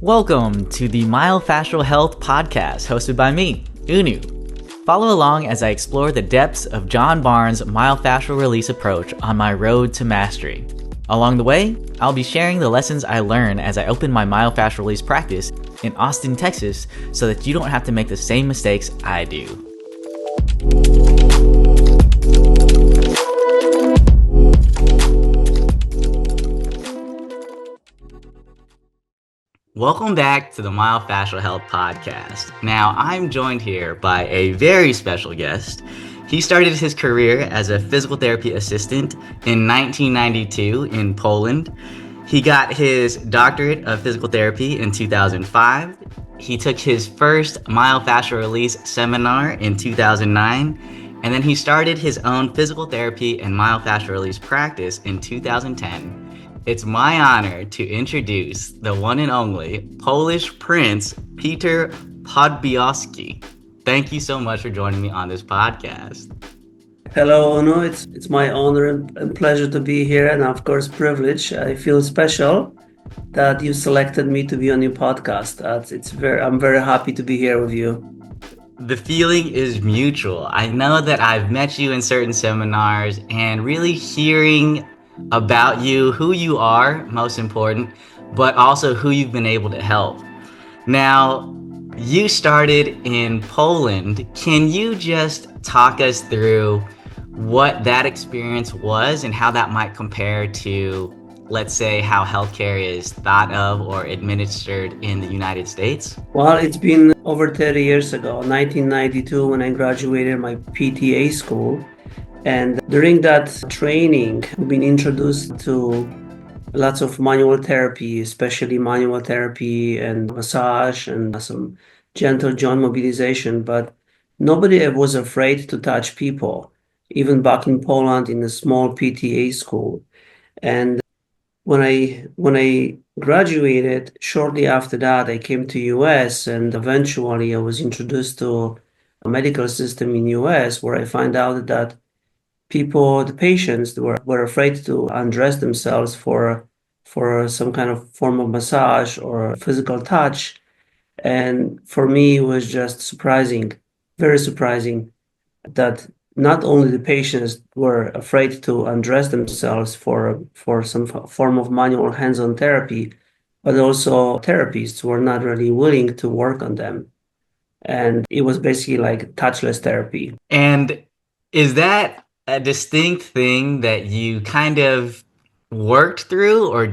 Welcome to the Myofascial Health Podcast, hosted by me, Unu. Follow along as I explore the depths of John Barnes' myofascial release approach on my road to mastery. Along the way, I'll be sharing the lessons I learn as I open my myofascial release practice in Austin, Texas, so that you don't have to make the same mistakes I do. Welcome back to the Myofascial Health Podcast. Now, I'm joined here by a very special guest. He started his career as a physical therapy assistant in 1992 in Poland. He got his doctorate of physical therapy in 2005. He took his first myofascial release seminar in 2009, and then he started his own physical therapy and myofascial release practice in 2010. It's my honor to introduce the one and only Polish Prince, Peter Podbielski. Thank you so much for joining me on this podcast. Hello, Ono. It's my honor and pleasure to be here, and of course, privilege. I feel special that you selected me to be on your podcast. I'm very happy to be here with you. The feeling is mutual. I know that I've met you in certain seminars, and really hearing about you, who you are, most important, but also who you've been able to help. Now, you started in Poland. Can you just talk us through what that experience was and how that might compare to, let's say, how healthcare is thought of or administered in the United States? Well, it's been over 30 years ago, 1992, when I graduated my PTA school. And during that training, we've been introduced to lots of manual therapy, especially manual therapy and massage and some gentle joint mobilization. But nobody was afraid to touch people, even back in Poland in a small PTA school. And when I graduated, shortly after that, I came to US, and eventually I was introduced to a medical system in US where I found out that the patients were afraid to undress themselves for some kind of form of massage or physical touch. And for me, it was just surprising, very surprising, that not only the patients were afraid to undress themselves for some form of manual hands-on therapy, but also therapists were not really willing to work on them. And it was basically like touchless therapy. And is that a distinct thing that you kind of worked through, or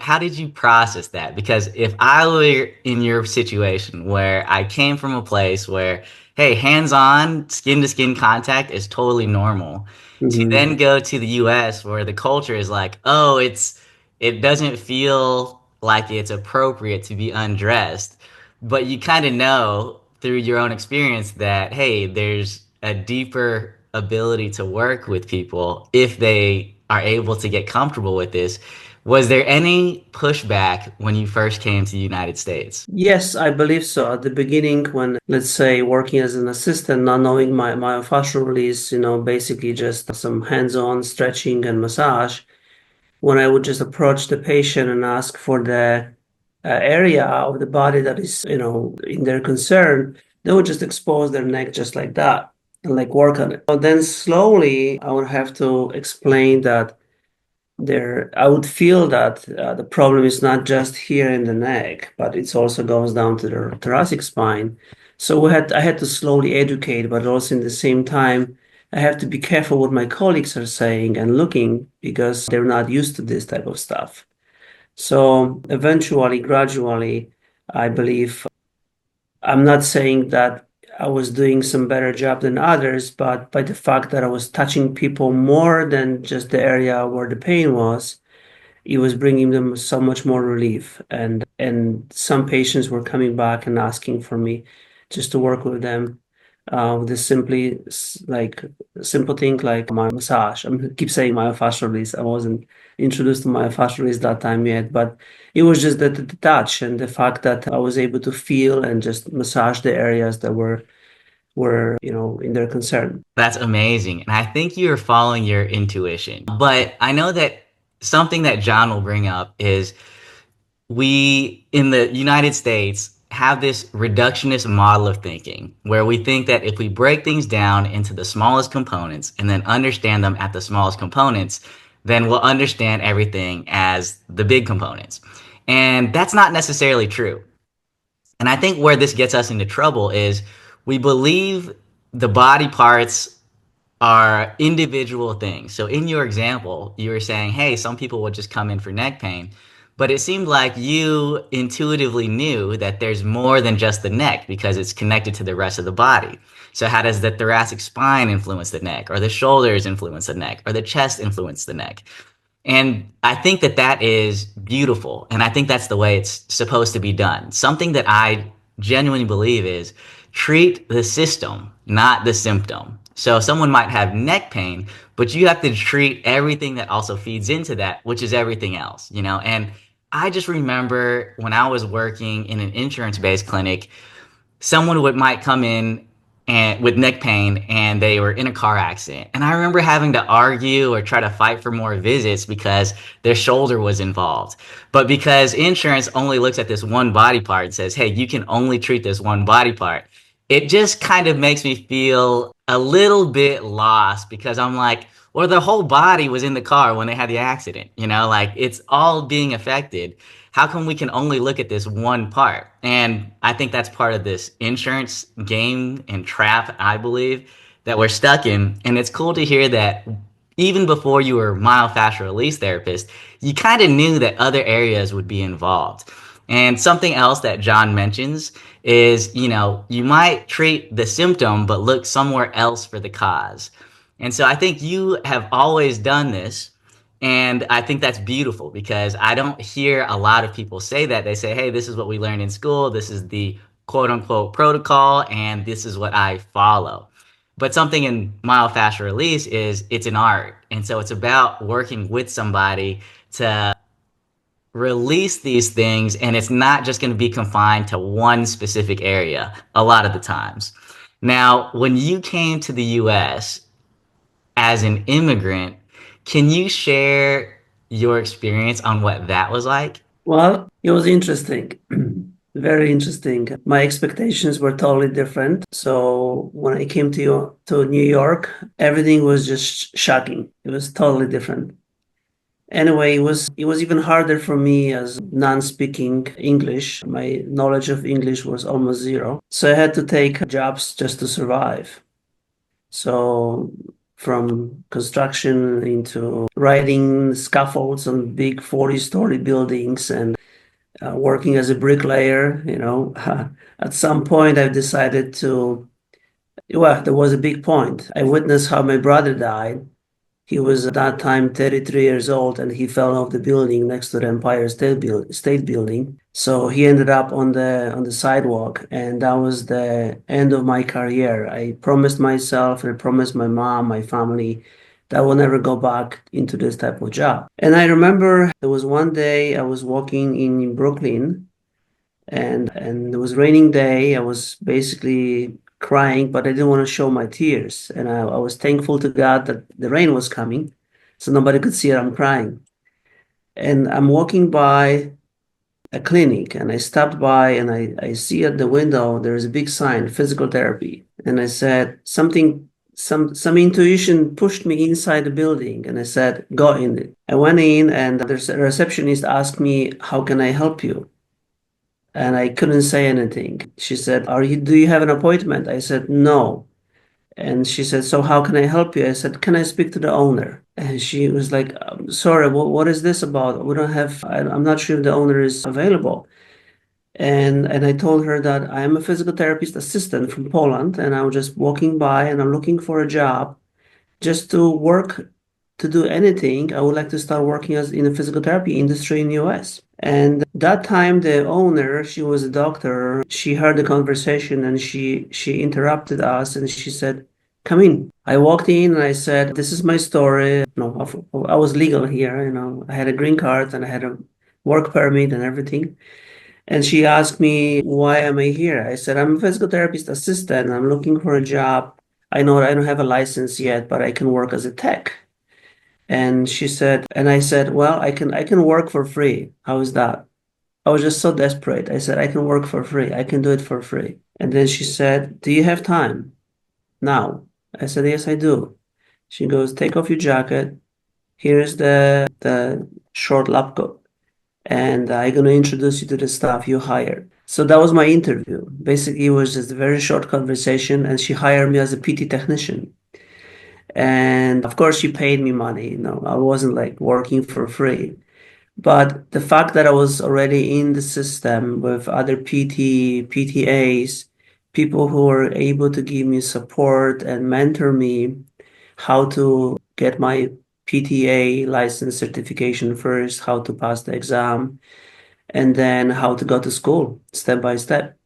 how did you process that? Because if I were in your situation where I came from a place where, hey, hands-on, skin-to-skin contact is totally normal, to then go to the US where the culture is like, oh, it doesn't feel like it's appropriate to be undressed, but you kind of know through your own experience that, hey, there's a deeper ability to work with people if they are able to get comfortable with this. Was there any pushback when you first came to the United States? Yes, I believe so. At the beginning, when, let's say, working as an assistant, not knowing my myofascial release, basically just some hands-on stretching and massage, when I would just approach the patient and ask for the area of the body that is, in their concern, they would just expose their neck just like that and like work on it. But then slowly I would have to explain that I would feel that the problem is not just here in the neck, but it also goes down to the thoracic spine. So I had to slowly educate, but also in the same time, I have to be careful what my colleagues are saying and looking, because they're not used to this type of stuff. So eventually, gradually, I believe, I'm not saying that I was doing some better job than others, but by the fact that I was touching people more than just the area where the pain was, it was bringing them so much more relief. And some patients were coming back and asking for me just to work with them with this simple thing like my massage. I keep saying myofascial release. I wasn't introduced to myofascial release that time yet, but it was just the touch and the fact that I was able to feel and just massage the areas that were in their concern. That's amazing. And I think you're following your intuition. But I know that something that John will bring up is we in the United States have this reductionist model of thinking where we think that if we break things down into the smallest components and then understand them at the smallest components, then we'll understand everything as the big components. And that's not necessarily true. And I think where this gets us into trouble is we believe the body parts are individual things. So in your example, you were saying, hey, some people will just come in for neck pain. But it seemed like you intuitively knew that there's more than just the neck because it's connected to the rest of the body. So how does the thoracic spine influence the neck, or the shoulders influence the neck, or the chest influence the neck? And I think that that is beautiful. And I think that's the way it's supposed to be done. Something that I genuinely believe is treat the system, not the symptom. So someone might have neck pain, but you have to treat everything that also feeds into that, which is everything else, you know? And I just remember when I was working in an insurance-based clinic, someone would might come in and with neck pain and they were in a car accident. And I remember having to argue or try to fight for more visits because their shoulder was involved. But because insurance only looks at this one body part and says, hey, you can only treat this one body part, it just kind of makes me feel a little bit lost because I'm like, well, the whole body was in the car when they had the accident, you know, like it's all being affected. How come we can only look at this one part? And I think that's part of this insurance game and trap, I believe, that we're stuck in. And it's cool to hear that even before you were a myofascial release therapist, you kind of knew that other areas would be involved. And something else that John mentions is, you know, you might treat the symptom, but look somewhere else for the cause. And so I think you have always done this. And I think that's beautiful because I don't hear a lot of people say that. They say, hey, this is what we learned in school. This is the quote unquote protocol, and this is what I follow. But something in myofascial release is it's an art. And so it's about working with somebody to release these things. And it's not just going to be confined to one specific area a lot of the times. Now, when you came to the US, as an immigrant, can you share your experience on what that was like? Well, it was interesting. Very interesting. My expectations were totally different. So when I came to New York, everything was just shocking. It was totally different. Anyway, it was even harder for me as non-speaking English. My knowledge of English was almost zero. So I had to take jobs just to survive. So from construction into writing scaffolds on big 40-story buildings and working as a bricklayer, at some point I've decided to, well, there was a big point. I witnessed how my brother died. He was at that time 33 years old and he fell off the building next to the Empire State Building. So he ended up on the sidewalk, and that was the end of my career. I promised myself and I promised my mom, my family, that I will never go back into this type of job. And I remember there was one day I was walking in Brooklyn, and it was raining day. I was basically crying, but I didn't want to show my tears. And I was thankful to God that the rain was coming, so nobody could see that I'm crying. And I'm walking by a clinic, and I stopped by, and I see at the window there's a big sign, physical therapy. And I said something, some intuition pushed me inside the building, and I said, go in it. I went in, and the receptionist asked me, how can I help you? And I couldn't say anything. She said, do you have an appointment? I said, no. And she said, so how can I help you? I said, can I speak to the owner? And she was like, sorry, what is this about? We don't have, I'm not sure if the owner is available. And I told her that I am a physical therapist assistant from Poland, and I was just walking by and I'm looking for a job just to work, to do anything. I would like to start working as in the physical therapy industry in US. And that time the owner, she was a doctor, she heard the conversation and she interrupted us and she said, come in. I walked in and I said, this is my story. No, I was legal here, I had a green card and I had a work permit and everything. And she asked me, why am I here? I said, I'm a physical therapist assistant. I'm looking for a job. I know I don't have a license yet, but I can work as a tech. And she said, and I said, well, I can work for free. How is that? I was just so desperate. I said, I can work for free. I can do it for free. And then she said, do you have time now? I said, yes, I do. She goes, take off your jacket. Here's the short lab coat. And I'm going to introduce you to the staff you hired. So that was my interview. Basically, it was just a very short conversation, and she hired me as a PT technician. And of course, she paid me money. I wasn't like working for free. But the fact that I was already in the system with other PTAs, people who were able to give me support and mentor me how to get my PTA license certification first, how to pass the exam, and then how to go to school step by step.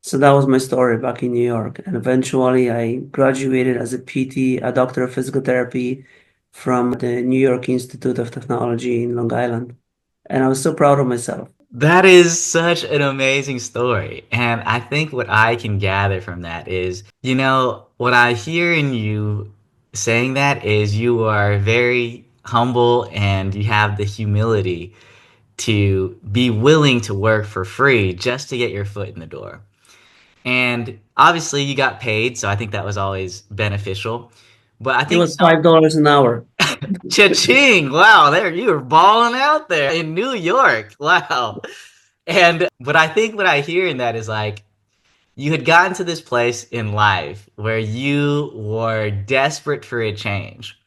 So that was my story back in New York. And eventually I graduated as a PT, a doctor of physical therapy from the New York Institute of Technology in Long Island. And I was so proud of myself. That is such an amazing story. And I think what I can gather from that is, what I hear in you saying that is you are very humble and you have the humility to be willing to work for free just to get your foot in the door. And obviously you got paid, so I think that was always beneficial. But I It think was some $5 an hour. cha-ching, wow, there you were balling out there in New York. Wow. And but I think what I hear in that is like you had gotten to this place in life where you were desperate for a change.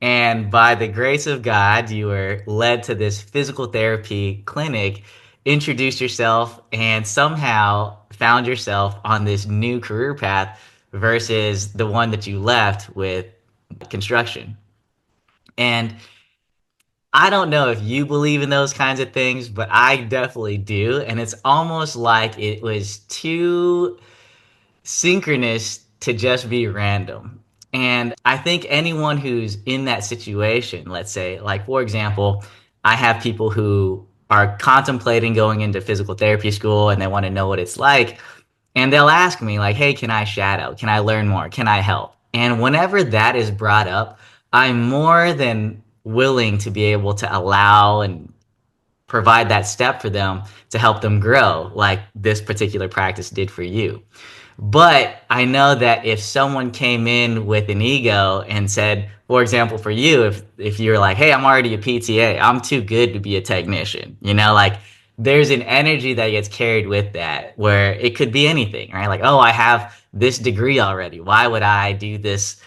And by the grace of God, you were led to this physical therapy clinic, introduced yourself, and somehow found yourself on this new career path versus the one that you left with construction. And I don't know if you believe in those kinds of things, but I definitely do. And it's almost like it was too synchronous to just be random. And I think anyone who's in that situation, let's say, like for example, I have people who are contemplating going into physical therapy school and they want to know what it's like. And they'll ask me, like, hey, can I shadow? Can I learn more? Can I help? And whenever that is brought up, I'm more than willing to be able to allow and provide that step for them to help them grow, like this particular practice did for you. But I know that if someone came in with an ego and said, for example, for you, if you're like, hey, I'm already a PTA, I'm too good to be a technician, like there's an energy that gets carried with that where it could be anything, right? Like, oh, I have this degree already. Why would I do this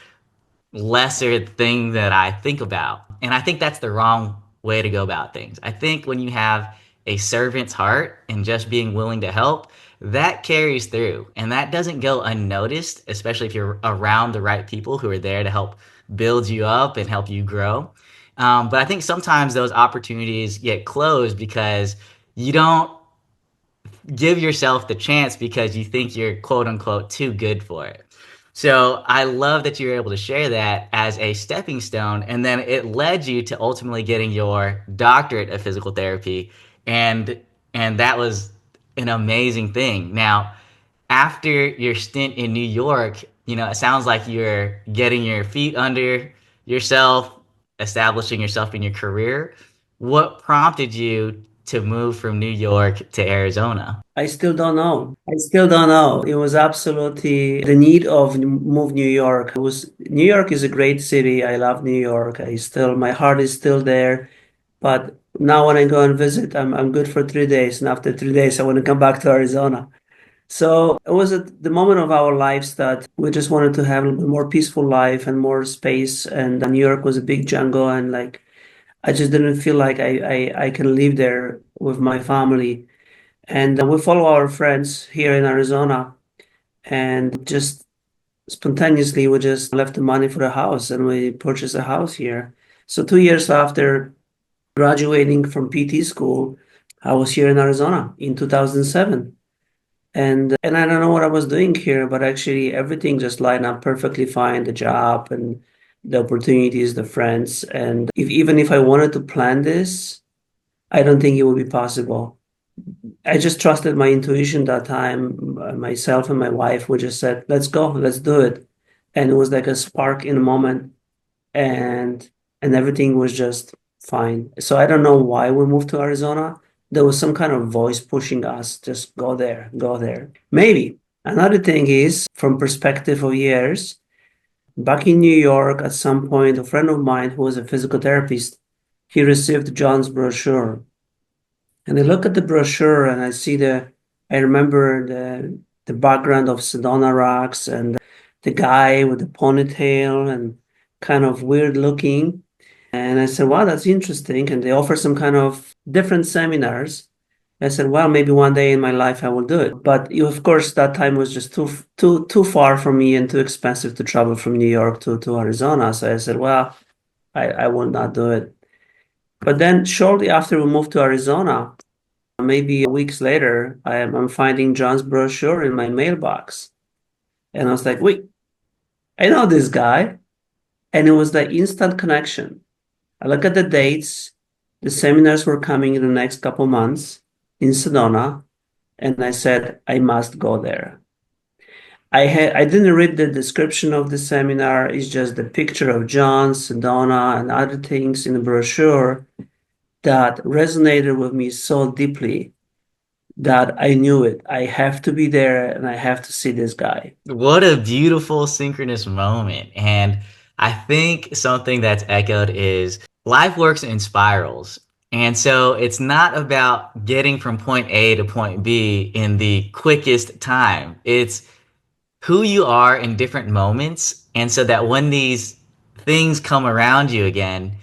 lesser thing that I think about? And I think that's the wrong way to go about things. I think when you have a servant's heart and just being willing to help, that carries through and that doesn't go unnoticed, especially if you're around the right people who are there to help build you up and help you grow. But I think sometimes those opportunities get closed because you don't give yourself the chance because you think you're quote unquote too good for it. So I love that you're able to share that as a stepping stone, and then it led you to ultimately getting your doctorate of physical therapy, and that was an amazing thing. Now, after your stint in New York, it sounds like you're getting your feet under yourself, establishing yourself in your career. What prompted you to move from New York to Arizona? I still don't know. I still don't know. It was absolutely the need of move New York. New York is a great city. I love New York. My heart is still there. But now when I go and visit, I'm good for 3 days. And after 3 days, I want to come back to Arizona. So it was at the moment of our lives that we just wanted to have a little bit more peaceful life and more space. And New York was a big jungle, and like I just didn't feel like I can live there with my family. And we follow our friends here in Arizona, and just spontaneously we just left the money for the house and we purchased a house here. So 2 years after graduating from PT school, I was here in Arizona in 2007. And I don't know what I was doing here, but actually everything just lined up perfectly fine, the job and the opportunities, the friends. And even if I wanted to plan this, I don't think it would be possible. I just trusted my intuition that time. Myself and my wife, we just said, let's go, let's do it. And it was like a spark in a moment, and everything was just fine. So I don't know why we moved to Arizona. there was some kind of voice pushing us, just go there, go there. Maybe. Another thing is, from perspective of years, back in New York, at some point, a friend of mine who was a physical therapist, he received John's brochure. And I look at the brochure and I remember the background of Sedona rocks and the guy with the ponytail and kind of weird looking. And I said, wow, that's interesting. And they offer some kind of different seminars. I said, well, maybe one day in my life I will do it. But of course, that time was just too far for me and too expensive to travel from New York to Arizona. So I said, well, I will not do it. But then shortly after we moved to Arizona, maybe weeks later, I'm finding John's brochure in my mailbox. And I was like, wait, I know this guy. And it was the instant connection. I look at the dates. The seminars were coming in the next couple months in Sedona. And I said, I must go there. I didn't read the description of the seminar. It's just the picture of John, Sedona, and other things in the brochure that resonated with me so deeply that I knew it. I have to be there and I have to see this guy. What a beautiful synchronous moment. And I think something that's echoed is life works in spirals. And so it's not about getting from point A to point B in the quickest time. It's who you are in different moments. And so that when these things come around you again,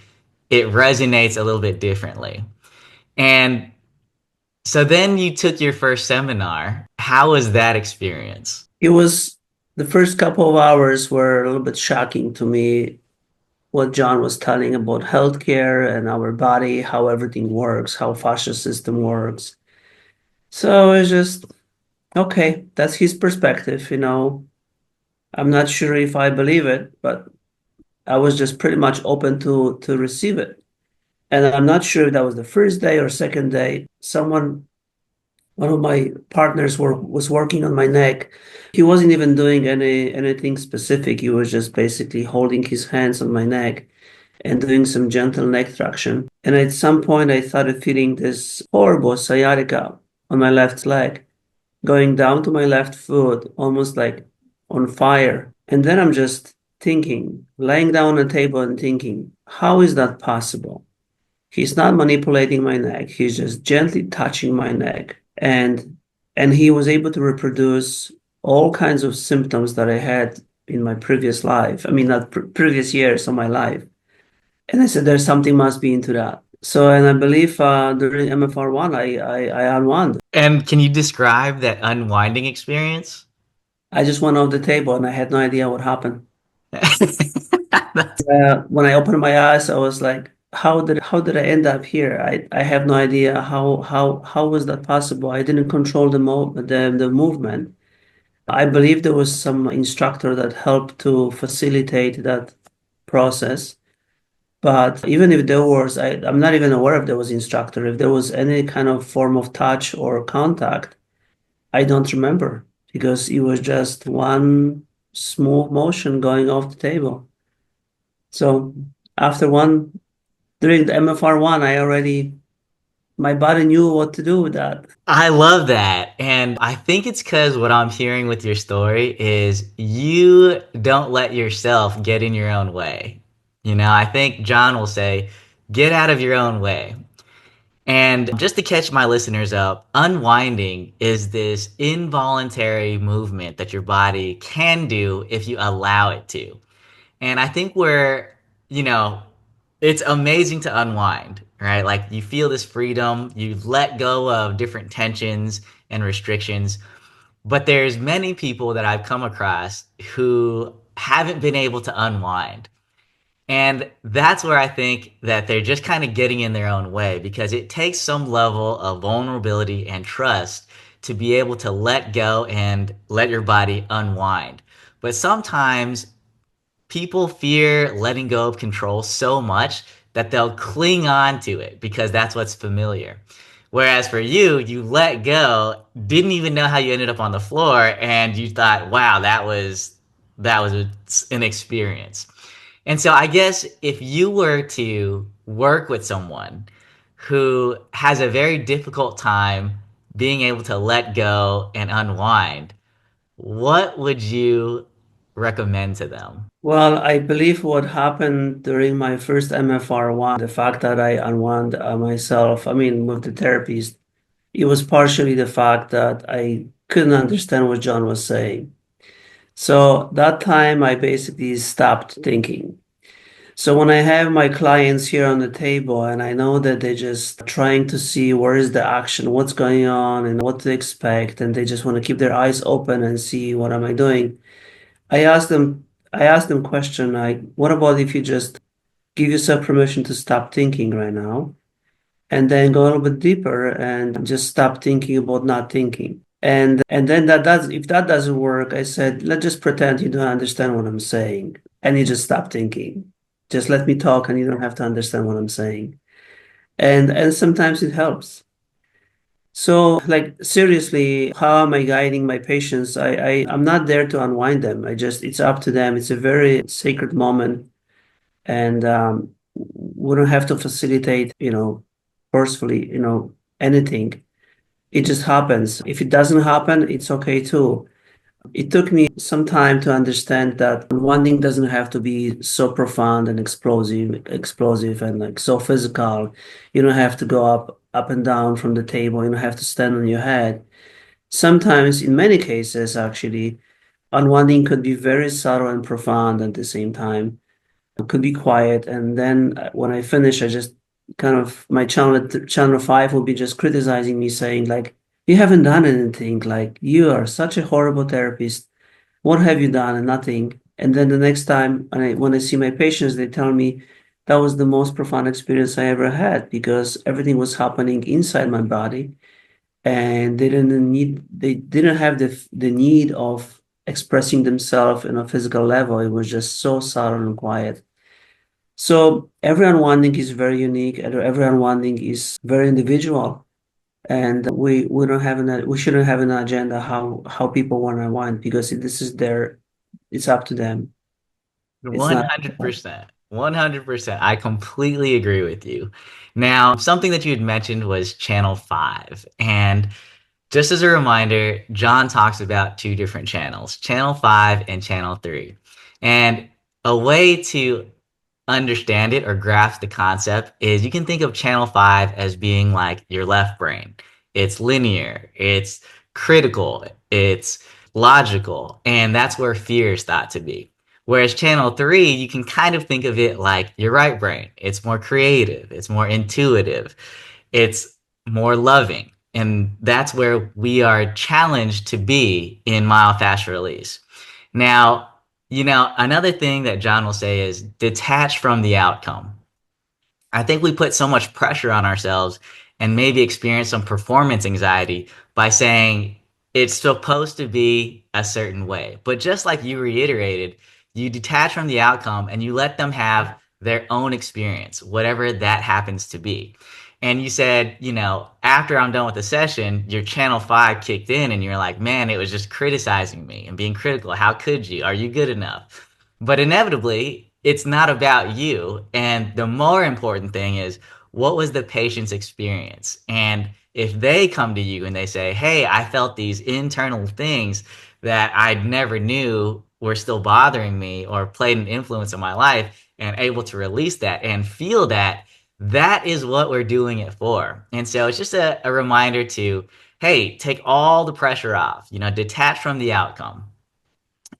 it resonates a little bit differently. And so then you took your first seminar. How was that experience? It was the first couple of hours were a little bit shocking to me what John was telling about healthcare and our body, how everything works, how fascia system works. So it's just okay, that's his perspective, you know. I'm not sure if I believe it, but I was just pretty much open to receive it. And I'm not sure if that was the first day or second day. One of my partners was working on my neck. He wasn't even doing anything specific. He was just basically holding his hands on my neck and doing some gentle neck traction. And at some point, I started feeling this horrible sciatica on my left leg, going down to my left foot, almost like on fire. And then I'm just thinking, laying down on the table and thinking, how is that possible? He's not manipulating my neck. He's just gently touching my neck. And he was able to reproduce all kinds of symptoms that I had in my previous life. I mean, not previous years of my life. And I said, there's something must be into that. So, and I believe during MFR1, I unwound. And can you describe that unwinding experience? I just went off the table and I had no idea what happened. That's- When I opened my eyes, I was like, how did I end up here? I have no idea how was that possible? I didn't control the movement. I believe there was some instructor that helped to facilitate that process. But even if there was, I'm not even aware if there was instructor. If there was any kind of form of touch or contact, I don't remember because it was just one smooth motion going off the table. So after one, during the MFR1, my body knew what to do with that. I love that. And I think it's because what I'm hearing with your story is you don't let yourself get in your own way. I think John will say, get out of your own way. And just to catch my listeners up, unwinding is this involuntary movement that your body can do if you allow it to. And I think you know, it's amazing to unwind, right? Like you feel this freedom, you let go of different tensions and restrictions. But there's many people that I've come across who haven't been able to unwind. And that's where I think that they're just kind of getting in their own way because it takes some level of vulnerability and trust to be able to let go and let your body unwind. But sometimes people fear letting go of control so much that they'll cling on to it because that's what's familiar. Whereas for you, you let go, didn't even know how you ended up on the floor, and you thought, "Wow, that was an experience." And so I guess if you were to work with someone who has a very difficult time being able to let go and unwind, what would you recommend to them? Well, I believe what happened during my first MFR1, the fact that I unwound myself, I mean, with the therapist, it was partially the fact that I couldn't understand what John was saying. So that time I basically stopped thinking. So when I have my clients here on the table and I know that they're just trying to see where is the action, what's going on and what to expect, and they just want to keep their eyes open and see what am I doing. I ask them, I ask them question like, what about if you just give yourself permission to stop thinking right now and then go a little bit deeper and just stop thinking about not thinking. And then that does if that doesn't work, I said, let's just pretend you don't understand what I'm saying and you just stop thinking. Just let me talk and you don't have to understand what I'm saying. And sometimes it helps. So like seriously, how am I guiding my patients? I'm not there to unwind them. It's up to them. It's a very sacred moment and we don't have to facilitate, forcefully, anything. It just happens. If it doesn't happen, it's okay too. It took me some time to understand that unwinding doesn't have to be so profound and explosive and like so physical. You don't have to go up and down from the table. You don't have to stand on your head. Sometimes, in many cases, actually, unwinding could be very subtle and profound at the same time. It could be quiet, and then when I finish, I just kind of my channel five will be just criticizing me, saying like, "You haven't done anything. Like you are such a horrible therapist. What have you done?" And nothing. And then the next time, when I see my patients, they tell me that was the most profound experience I ever had because everything was happening inside my body, and they didn't have the need of expressing themselves in a physical level. It was just so subtle and quiet. So every unwinding is very unique, and every unwinding is very individual. And we don't have we shouldn't have an agenda how people want to unwind because this is it's up to them. It's not. 100%. 100%. I completely agree with you. Now, something that you had mentioned was channel 5. And just as a reminder, John talks about two different channels, channel 5 and channel 3. And a way to understand it or grasp the concept is you can think of channel 5 as being like your left brain. It's linear, it's critical, it's logical, and that's where fear is thought to be. Whereas channel 3, you can kind of think of it like your right brain. It's more creative, it's more intuitive, it's more loving. And that's where we are challenged to be in myofascial release. Now, another thing that John will say is detach from the outcome. I think we put so much pressure on ourselves and maybe experience some performance anxiety by saying it's supposed to be a certain way. But just like you reiterated, you detach from the outcome and you let them have their own experience, whatever that happens to be. And you said, after I'm done with the session, your channel 5 kicked in and you're like, man, it was just criticizing me and being critical. How could you? Are you good enough? But inevitably, it's not about you. And the more important thing is, what was the patient's experience? And if they come to you and they say, hey, I felt these internal things that I never knew were still bothering me or played an influence in my life, and able to release that and feel that, that is what we're doing it for. And so it's just a reminder to, hey, take all the pressure off, detach from the outcome.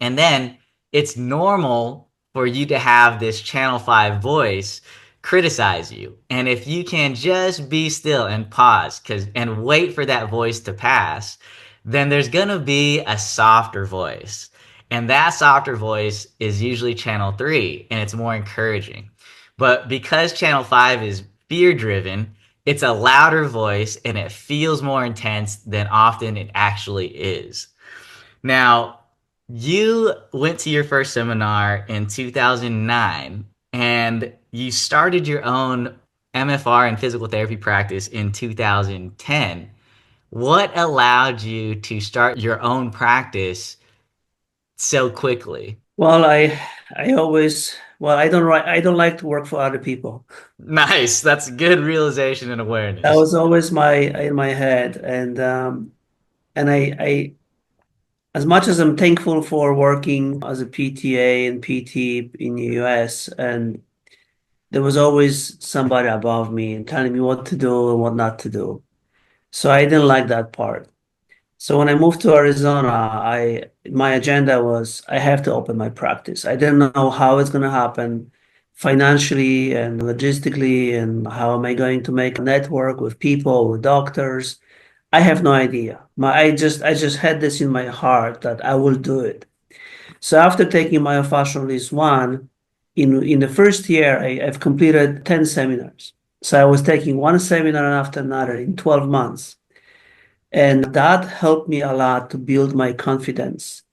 And then it's normal for you to have this channel 5 voice criticize you. And if you can just be still and pause and wait for that voice to pass, then there's going to be a softer voice. And that softer voice is usually channel 3 and it's more encouraging. But because channel 5 is fear driven, it's a louder voice and it feels more intense than often it actually is. Now, you went to your first seminar in 2009 and you started your own MFR and physical therapy practice in 2010. What allowed you to start your own practice so quickly? Well, I always Well, I don't like to work for other people. Nice. That's good realization and That awareness. was always my in my head. And I as much as I'm thankful for working as a PTA and PT in the US, and there was always somebody above me and telling me what to do and what not to do. So I didn't like that part. So when I moved to Arizona, I my agenda was I have to open my practice. I didn't know how it's going to happen financially and logistically, and how am I going to make a network with people, with doctors. I have no idea. I just had this in my heart that I will do it. So after taking myofascial release one, in the first year, I've completed 10 seminars. So I was taking one seminar after another in 12 months. And that helped me a lot to build my confidence.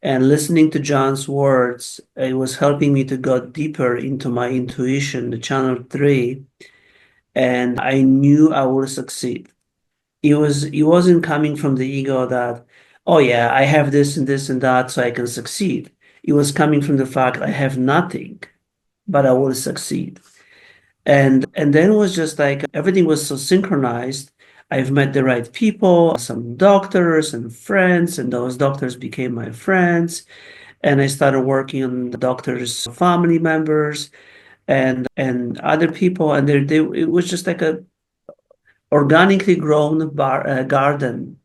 And listening to John's words, it was helping me to go deeper into my intuition, the channel three, and I knew I would succeed. It wasn't coming from the ego that, oh yeah, I have this and this and that, so I can succeed. It was coming from the fact I have nothing, but I will succeed. And then it was just like everything was so synchronized. I've met the right people, some doctors and friends, and those doctors became my friends. And I started working on the doctors' family members and other people, and it was just like a organically grown garden.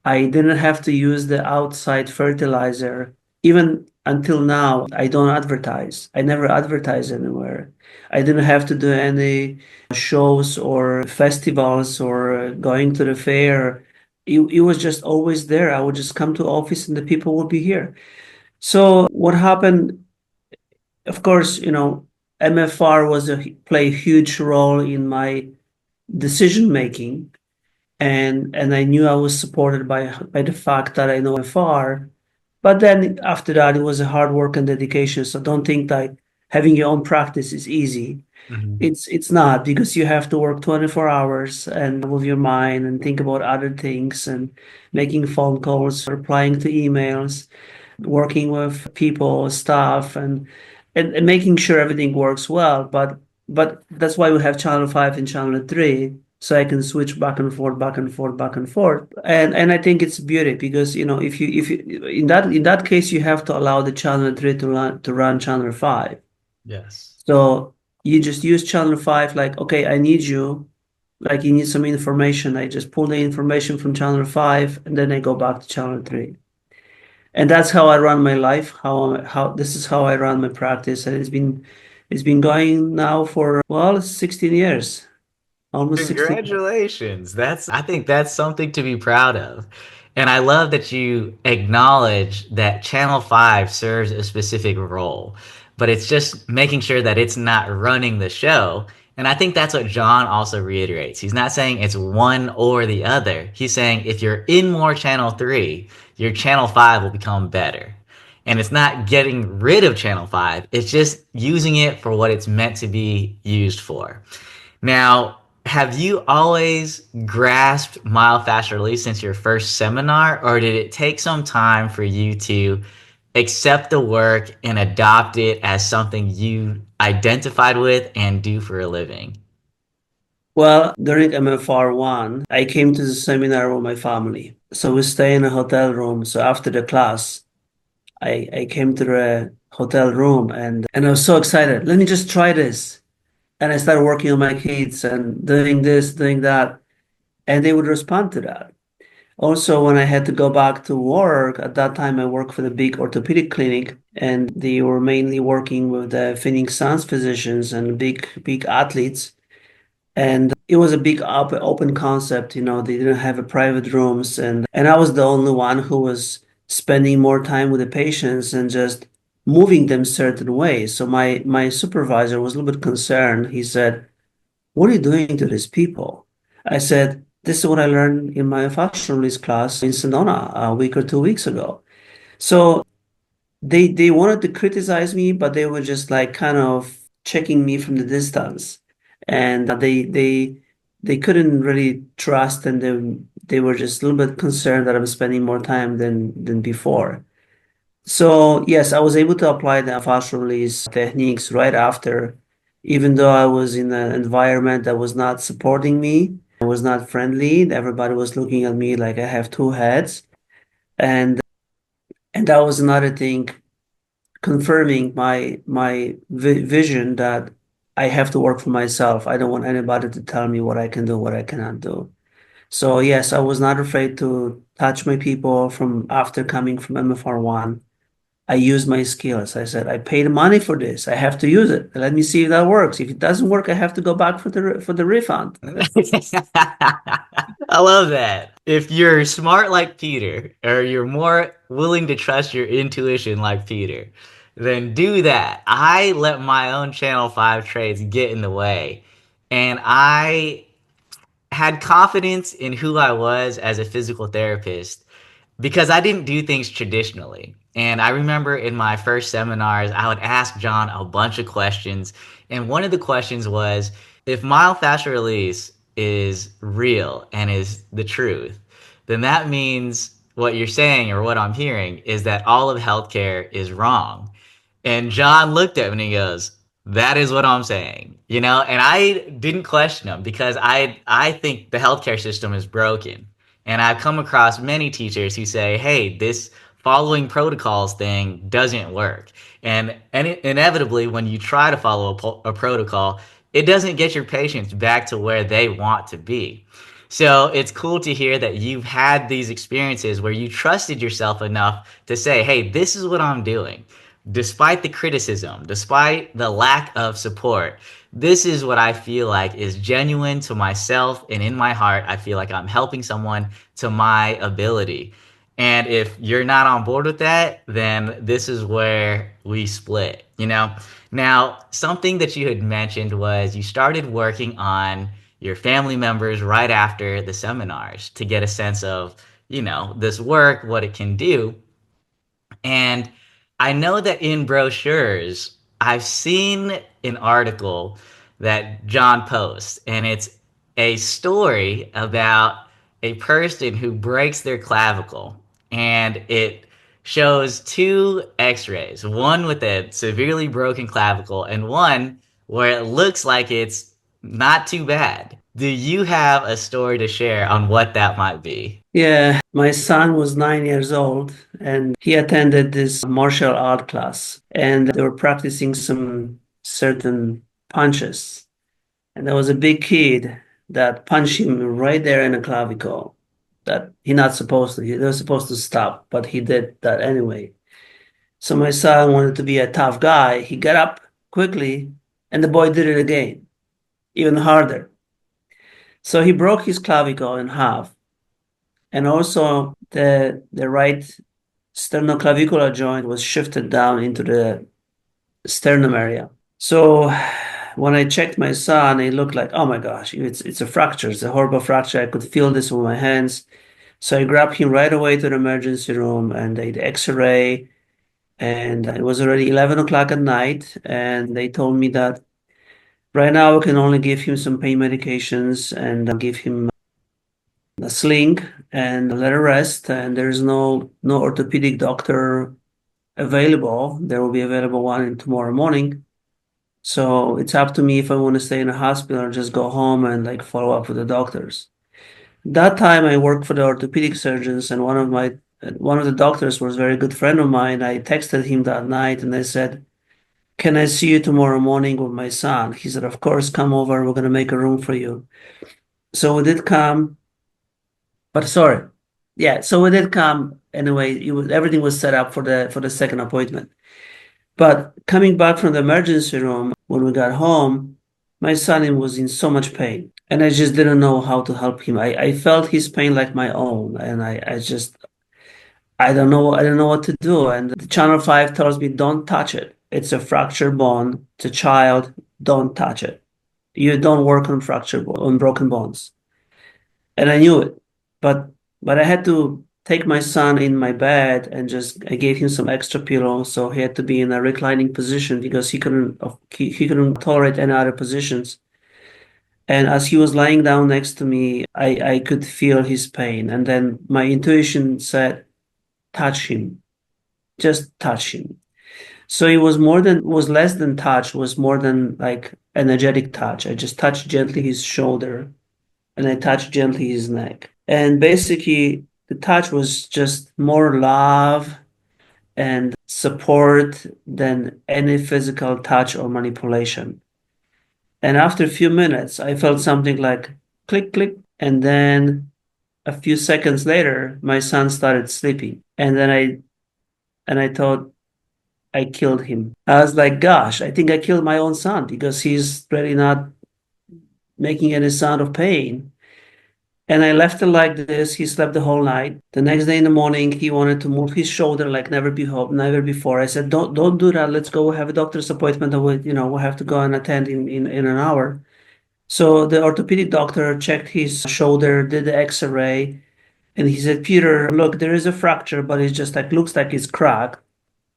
I didn't have to use the outside fertilizer. Even until now, I don't advertise. I never advertise anywhere. I didn't have to do any shows or festivals or going to the fair. It was just always there. I would just come to office and the people would be here. So what happened, of course, MFR play a huge role in my decision making, and I knew I was supported by the fact that I know FR. But then after that, it was a hard work and dedication. So don't think that having your own practice is easy. Mhm. It's not, because you have to work 24 hours and with your mind and think about other things and making phone calls, replying to emails, working with people, staff, and making sure everything works well. But that's why we have channel five and channel three, so I can switch back and forth, back and forth, back and forth. And I think it's beauty because if you in that case you have to allow the channel three to run channel five. Yes. So you just use channel five like, okay, I need you. Like you need some information. I just pull the information from channel five and then I go back to channel three. And that's how I run my life. How this is how I run my practice, and it's been going now for, well, 16 years, almost 16 years. Congratulations. I think that's something to be proud of. And I love that you acknowledge that Channel 5 serves a specific role, but it's just making sure that it's not running the show. And I think that's what John also reiterates. He's not saying it's one or the other. He's saying if you're in more Channel 3, your Channel 5 will become better. And it's not getting rid of Channel 5, it's just using it for what it's meant to be used for. Now, have you always grasped myofascial release since your first seminar, or did it take some time for you to accept the work and adopt it as something you identified with and do for a living? Well, during MFR one, I came to the seminar with my family. So we stay in a hotel room. So after the class, I came to the hotel room and I was so excited. Let me just try this. And I started working on my kids and doing this, doing that. And they would respond to that. Also, when I had to go back to work, at that time I worked for the big orthopedic clinic, and they were mainly working with the Phoenix Suns physicians and big athletes. And it was a big open concept, they didn't have a private rooms, and I was the only one who was spending more time with the patients and just moving them certain ways. So my supervisor was a little bit concerned. He said, "What are you doing to these people?" I said, "This is what I learned in my fashion release class in Sedona a week or 2 weeks ago." So they wanted to criticize me, but they were just like kind of checking me from the distance, and they couldn't really trust, and they were just a little bit concerned that I was spending more time than before. So yes, I was able to apply the fascial release techniques right after, even though I was in an environment that was not supporting me, was not friendly. Everybody was looking at me like I have two heads. And that was another thing confirming my vi vision that I have to work for myself. I don't want anybody to tell me what I can do, what I cannot do. So yes, I was not afraid to touch my people from after coming from MFR1. I used my skills. I said, I paid money for this. I have to use it. Let me see if that works. If it doesn't work, I have to go back for the refund. I love that. If you're smart like Peter, or you're more willing to trust your intuition like Peter, then do that. I let my own Channel 5 traits get in the way. And I had confidence in who I was as a physical therapist because I didn't do things traditionally. And I remember in my first seminars, I would ask John a bunch of questions. And one of the questions was, if myofascial release is real and is the truth, then that means what you're saying or what I'm hearing is that all of healthcare is wrong. And John looked at me and he goes, "That is what I'm saying." And I didn't question him because I think the healthcare system is broken. And I've come across many teachers who say, "Hey, this following protocols thing doesn't work." And inevitably, when you try to follow a protocol, it doesn't get your patients back to where they want to be. So it's cool to hear that you've had these experiences where you trusted yourself enough to say, "Hey, this is what I'm doing." Despite the criticism, despite the lack of support, this is what I feel like is genuine to myself. And in my heart, I feel like I'm helping someone to my ability. And if you're not on board with that, then this is where we split. Now, something that you had mentioned was you started working on your family members right after the seminars to get a sense of, this work, what it can do. And I know that in brochures, I've seen an article that John posts, and it's a story about a person who breaks their clavicle. And it shows two x rays, one with a severely broken clavicle, and one where it looks like it's not too bad. Do you have a story to share on what that might be? Yeah, my son was 9 years old and he attended this martial art class and they were practicing some certain punches. And there was a big kid that punched him right there in the clavicle that he not supposed to. He was supposed to stop, but he did that anyway. So my son wanted to be a tough guy. He got up quickly and the boy did it again, even harder. So he broke his clavicle in half. And also the right sternoclavicular joint was shifted down into the sternum area. So when I checked my son, it looked like, oh my gosh, it's a fracture. It's a horrible fracture. I could feel this with my hands. So I grabbed him right away to the emergency room and they did X-ray. And it was already 11 o'clock at night. And they told me that right now we can only give him some pain medications and give him a sling and let it rest. And there's no orthopedic doctor available. There will be available one in tomorrow morning. So it's up to me if I want to stay in a hospital or just go home and like follow up with the doctors. That time I worked for the orthopedic surgeons and one of the doctors was a very good friend of mine. I texted him that night and I said, "Can I see you tomorrow morning with my son?" He said, "Of course, come over. We're gonna make a room for you." So we did come, but sorry. Yeah, so we did come anyway. Everything was set up for the second appointment. But coming back from the emergency room, when we got home, my son was in so much pain, and I just didn't know how to help him. I felt his pain like my own, and I don't know what to do. And the Channel 5 tells me, don't touch it. It's a fractured bone. It's a child. Don't touch it. You don't work on on broken bones. And I knew it, but I had to take my son in my bed and just I gave him some extra pillow, so he had to be in a reclining position because he couldn't tolerate any other positions. And as he was lying down next to me, I could feel his pain, and then my intuition said, touch him. just touch him. So it was more than was less than touch, was more than like energetic touch. I just touched gently his shoulder and I touched gently his neck. And basically the touch was just more love and support than any physical touch or manipulation. And after a few minutes, I felt something like click, click. And then a few seconds later, my son started sleeping. And I thought I killed him. I was like, gosh, I think I killed my own son because he's really not making any sound of pain. And I left it like this. He slept the whole night. The next day in the morning, he wanted to move his shoulder like never before. I said, don't do that. Let's go have a doctor's appointment. We'll have to go and attend in an hour. So the orthopedic doctor checked his shoulder, did the X-ray, and he said, Peter, look, there is a fracture, but it's just like looks like it's cracked.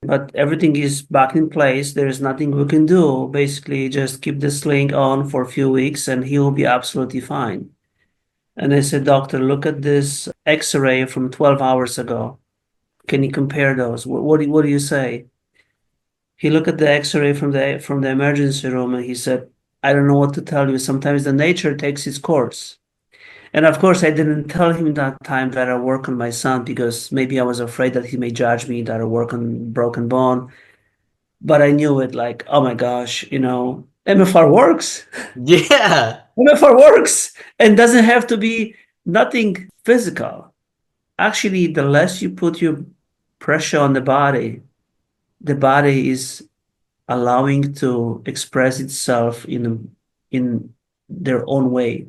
But everything is back in place. There is nothing we can do. Basically, just keep the sling on for a few weeks and he will be absolutely fine. And I said, Doctor, look at this X-ray from 12 hours ago. Can you compare those? What do you say? He looked at the X-ray from the emergency room and he said, I don't know what to tell you. Sometimes the nature takes its course. And of course, I didn't tell him that time that I work on my son because maybe I was afraid that he may judge me that I work on broken bone. But I knew it like, oh my gosh, MFR works. Yeah. MFR works and doesn't have to be nothing physical. Actually, the less you put your pressure on the body is allowing to express itself in their own way.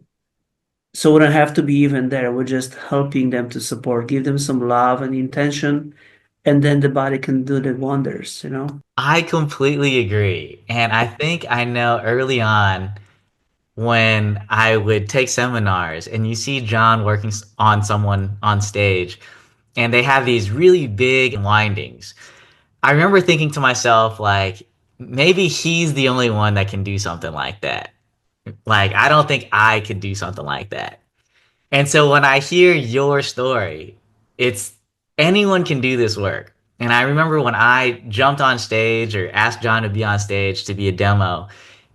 So we don't have to be even there. We're just helping them to support, give them some love and intention, and then the body can do the wonders. I completely agree. And I think I know early on when I would take seminars and you see John working on someone on stage and they have these really big windings. I remember thinking to myself, like, maybe he's the only one that can do something like that. Like, I don't think I could do something like that. And so when I hear your story, it's anyone can do this work. And I remember when I jumped on stage or asked John to be on stage to be a demo,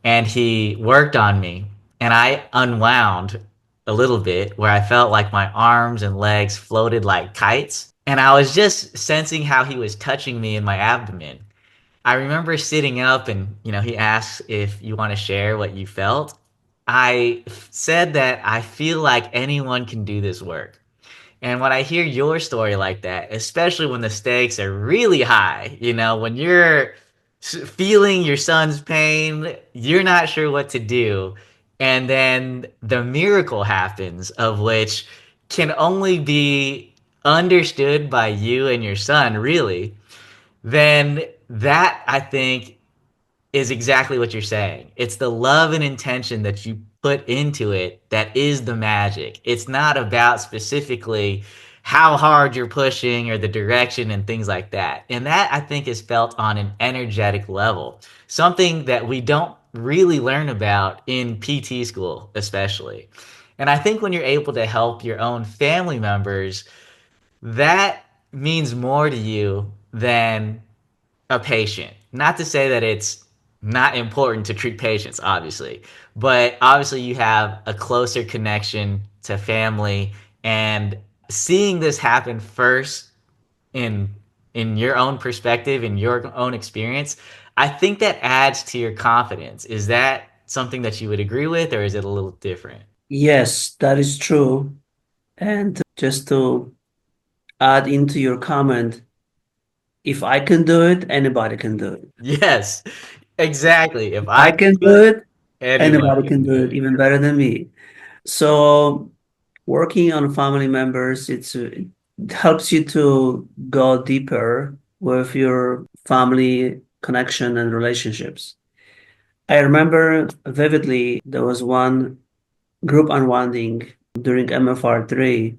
and he worked on me, and I unwound a little bit where I felt like my arms and legs floated like kites. And I was just sensing how he was touching me in my abdomen. I remember sitting up and, he asked if you want to share what you felt. I said that I feel like anyone can do this work. And when I hear your story like that, especially when the stakes are really high, when you're feeling your son's pain, you're not sure what to do. And then the miracle happens, of which can only be understood by you and your son, really, then that I think is exactly what you're saying. It's the love and intention that you put into it that is the magic. It's not about specifically how hard you're pushing or the direction and things like that. And that I think is felt on an energetic level, something that we don't really learn about in PT school, especially. And I think when you're able to help your own family members, that means more to you than a patient. Not to say that it's not important to treat patients, obviously, but obviously you have a closer connection to family, and seeing this happen first in your own perspective, in your own experience, I think that adds to your confidence. Is that something that you would agree with, or is it a little different? Yes, that is true. And just to add into your comment, if I can do it, anybody can do it. Yes, exactly. If I I can can do do it, it, anybody anybody can can do do it it. even better than me. So working on family members, it helps you to go deeper with your family connection and relationships. I remember vividly there was one group unwinding during MFR3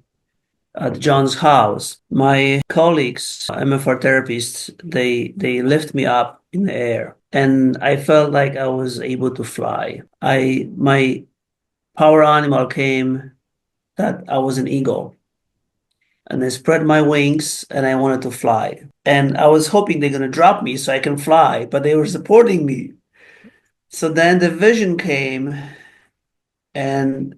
at John's house. My colleagues, MFR therapists, they lift me up in the air and I felt like I was able to fly. My power animal came that I was an eagle. and I spread my wings and I wanted to fly. And I was hoping they're gonna drop me so I can fly, but they were supporting me. So then the vision came and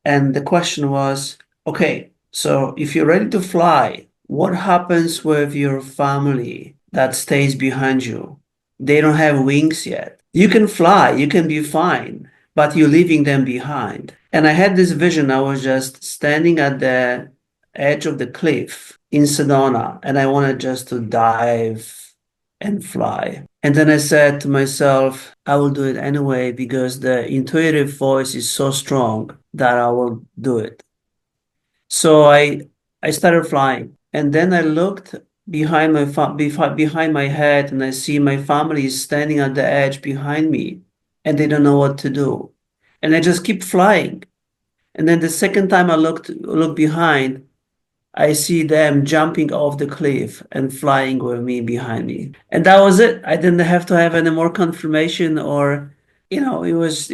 the question was, okay, so if you're ready to fly, what happens with your family that stays behind you? They don't have wings yet. You can fly, you can be fine, but you're leaving them behind. And I had this vision. I was just standing at the edge of the cliff in Sedona, and I wanted just to dive and fly. And then I said to myself, I will do it anyway because the intuitive voice is so strong that I will do it. So I started flying, and then I looked behind my head, and I see my family is standing at the edge behind me, and they don't know what to do. And I just keep flying. And then the second time I look behind, I see them jumping off the cliff and flying with me behind me. And that was it. I didn't have to have any more confirmation or, it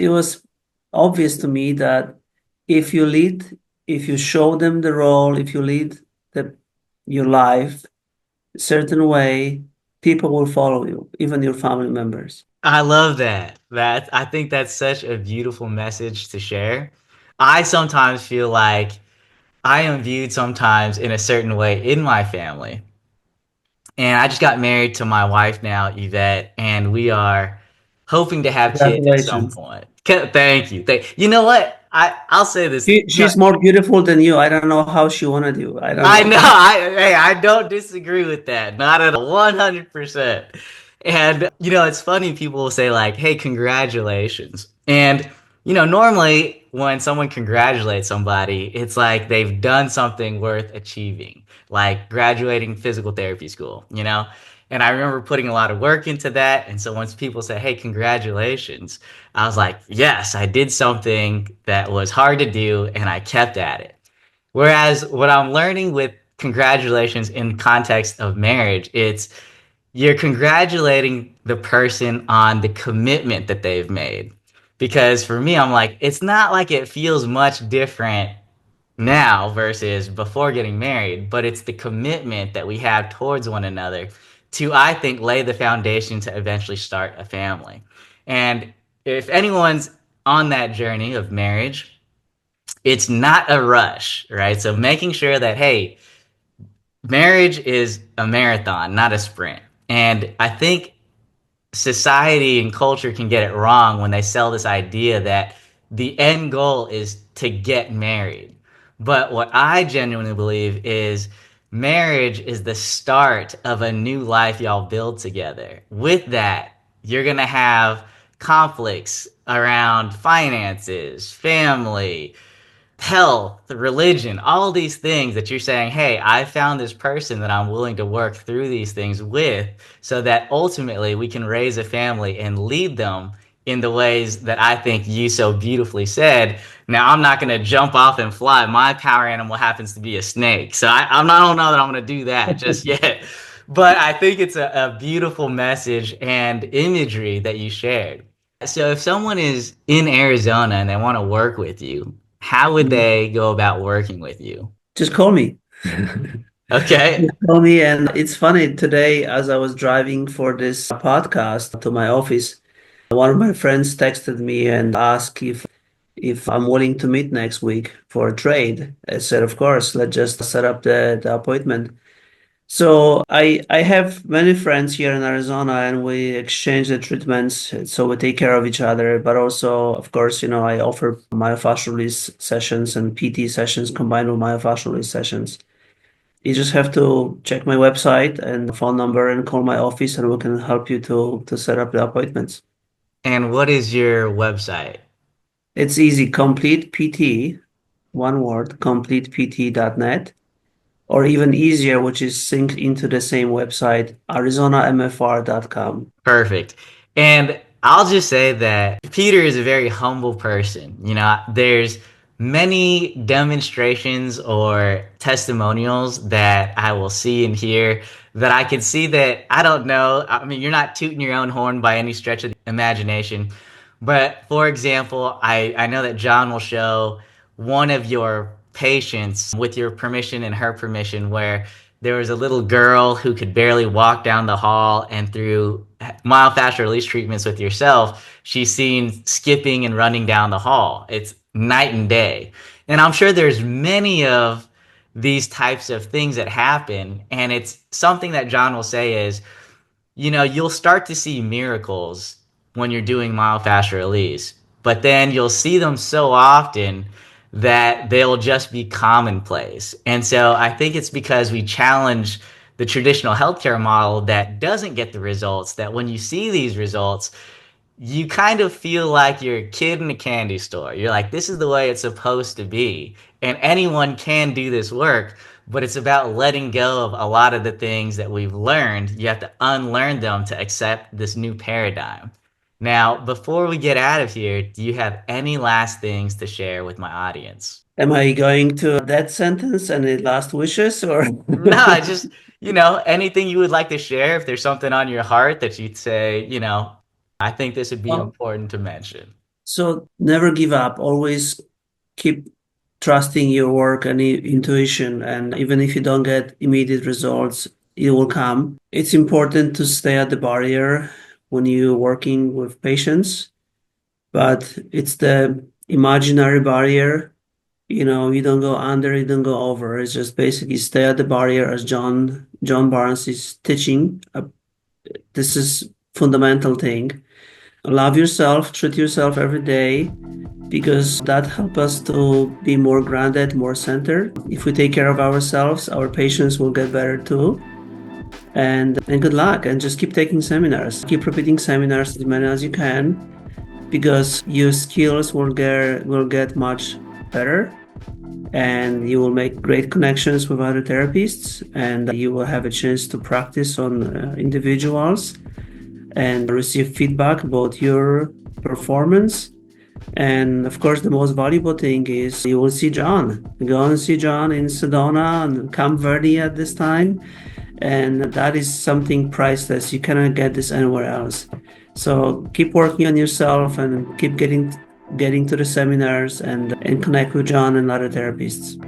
was obvious to me that if you lead, if you show them the role, if you lead the your life a certain way, people will follow you, even your family members. I love that. I think that's such a beautiful message to share. I sometimes feel like I am viewed sometimes in a certain way in my family. And I just got married to my wife now, Yvette, and we are hoping to have kids at some Congratulations. point. Thank you. You know what? I'll say this. She's more beautiful than you. I don't know how she wanted you. I don't I know. know. Hey, I don't disagree with that. Not at all. 100%. And, it's funny. People will say, like, hey, congratulations. And, normally when someone congratulates somebody, it's like they've done something worth achieving, like graduating physical therapy school. And I remember putting a lot of work into that. And so once people say, hey, congratulations, I was like, yes, I did something that was hard to do and I kept at it. Whereas what I'm learning with congratulations in context of marriage, it's you're congratulating the person on the commitment that they've made. Because for me, I'm like, it's not like it feels much different now versus before getting married, but it's the commitment that we have towards one another to, I think, lay the foundation to eventually start a family. And if anyone's on that journey of marriage, it's not a rush, right? So making sure that, hey, marriage is a marathon, not a sprint. And I think society and culture can get it wrong when they sell this idea that the end goal is to get married. But what I genuinely believe is marriage is the start of a new life y'all build together. With that, you're going to have conflicts around finances, family, health, religion, all these things that you're saying, hey, I found this person that I'm willing to work through these things with so that ultimately we can raise a family and lead them in the ways that I think you so beautifully said. Now, I'm not going to jump off and fly. My power animal happens to be a snake. So I don't know that I'm going to do that just yet. But I think it's a beautiful message and imagery that you shared. So if someone is in Arizona and they want to work with you, how would they go about working with you? Just call me. Okay. Just call me. And it's funny today, as I was driving for this podcast to my office, one of my friends texted me and asked if I'm willing to meet next week for a trade. I said, of course, let's just set up the appointment. So I have many friends here in Arizona and we exchange the treatments. So we take care of each other. But also, of course, I offer myofascial release sessions and PT sessions combined with myofascial release sessions. You just have to check my website and phone number and call my office and we can help you to set up the appointments. And what is your website? It's easy, complete PT, one word, completept.net. Or even easier, which is synced into the same website, arizonamfr.com. Perfect. And I'll just say that Peter is a very humble person. There's many demonstrations or testimonials that I will see and hear that I can see that I don't know. I mean, you're not tooting your own horn by any stretch of the imagination. But for example, I know that John will show one of your patients with your permission and her permission where there was a little girl who could barely walk down the hall, and through myofascial release treatments with yourself, she's seen skipping and running down the hall. It's night and day. And I'm sure there's many of these types of things that happen. And it's something that John will say is, you'll start to see miracles when you're doing myofascial release, but then you'll see them so often that they'll just be commonplace. And so I think it's because we challenge the traditional healthcare model that doesn't get the results, that when you see these results, you kind of feel like you're a kid in a candy store. You're like, this is the way it's supposed to be. And anyone can do this work, but it's about letting go of a lot of the things that we've learned. You have to unlearn them to accept this new paradigm. Now, before we get out of here, do you have any last things to share with my audience? Am I going to that sentence and the last wishes or? No, I just, anything you would like to share, if there's something on your heart that you'd say, I think this would be important to mention. So never give up. Always keep trusting your work and intuition. And even if you don't get immediate results, it will come. It's important to stay at the barrier when you're working with patients, but it's the imaginary barrier. You don't go under, you don't go over. It's just basically stay at the barrier as John Barnes is teaching. This is fundamental thing. Love yourself, treat yourself every day, because that helps us to be more grounded, more centered. If we take care of ourselves, our patients will get better too. And good luck, and just keep taking seminars. Keep repeating seminars as many as you can, because your skills will get much better, and you will make great connections with other therapists, and you will have a chance to practice on individuals and receive feedback about your performance. And of course, the most valuable thing is you will see John. Go and see John in Sedona and Camp Verde at this time. And that is something priceless. You cannot get this anywhere else. So keep working on yourself and keep getting to the seminars and connect with John and other therapists.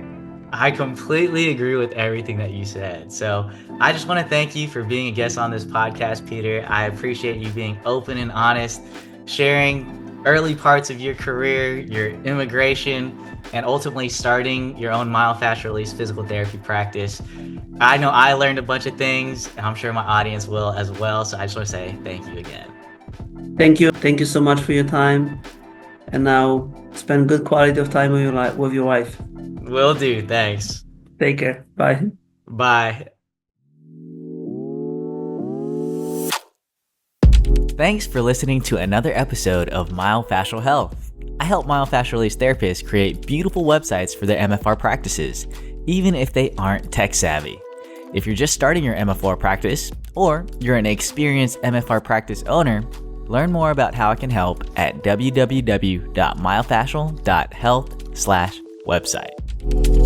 I completely agree with everything that you said. So I just want to thank you for being a guest on this podcast, Peter. I appreciate you being open and honest, sharing early parts of your career, your immigration, and ultimately starting your own myofascial release physical therapy practice. I know I learned a bunch of things, and I'm sure my audience will as well. So I just want to say thank you again. Thank you. Thank you so much for your time. And now spend good quality of time with your wife. Will do. Thanks. Take care. Bye. Bye. Thanks for listening to another episode of Myofascial Health. I help myofascial release therapists create beautiful websites for their MFR practices, even if they aren't tech savvy. If you're just starting your MFR practice, or you're an experienced MFR practice owner, learn more about how I can help at www.myofascial.health/website.